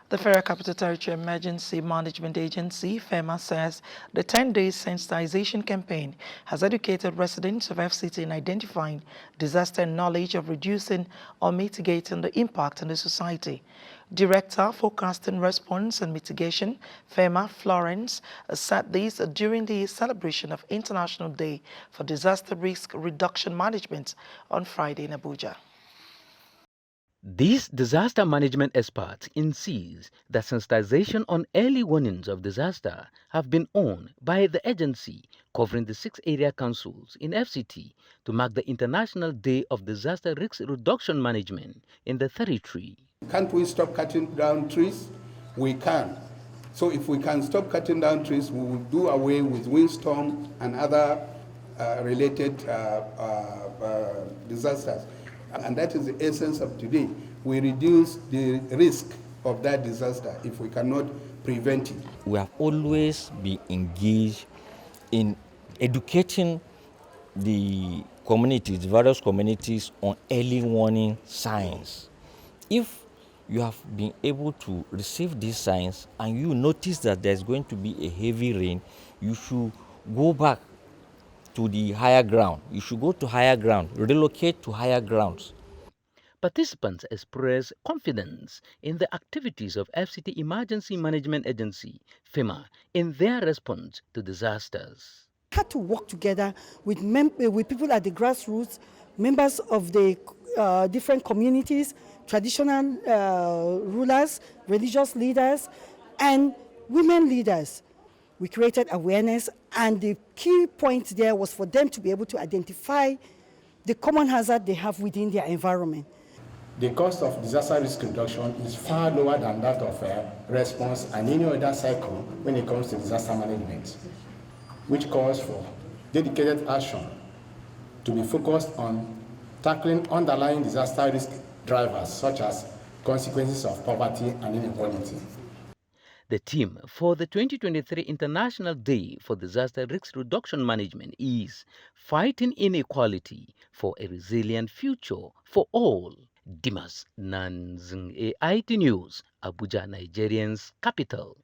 The Federal Capital Territory Emergency Management Agency, FEMA, says the 10-day sensitization campaign has educated residents of FCT in identifying disaster and knowledge of reducing or mitigating the impact on the society. Director, Forecasting Response and Mitigation, FEMA, Florence, said this during the celebration of International Day for Disaster Risk Reduction Management on Friday in Abuja. These disaster management experts insist that sensitization on early warnings of disaster have been on by the agency covering the 6 area councils in FCT to mark the International Day of Disaster Risk Reduction Management in the territory. Can't we stop cutting down trees? We can. So if we can stop cutting down trees, we will do away with windstorm and other related disasters. And that is the essence of today. We reduce the risk of that disaster if we cannot prevent it. We have always been engaged in educating the communities, various communities, on early warning signs. If you have been able to receive these signs and you notice that there's going to be a heavy rain, you should go back to the higher ground. You should go to higher ground, relocate to higher grounds. Participants express confidence in the activities of FCT Emergency Management Agency, FEMA, in their response to disasters. Had to work together with people at the grassroots, members of the different communities, traditional rulers, religious leaders, and women leaders. We created awareness, and the key point there was for them to be able to identify the common hazard they have within their environment. The cost of disaster risk reduction is far lower than that of response and any other cycle when it comes to disaster management, which calls for dedicated action to be focused on tackling underlying disaster risk drivers such as consequences of poverty and inequality. The theme for the 2023 International Day for Disaster Risk Reduction Management is Fighting Inequality for a Resilient Future for All. Dimas Nanzing, Ait News, Abuja, Nigerian's capital.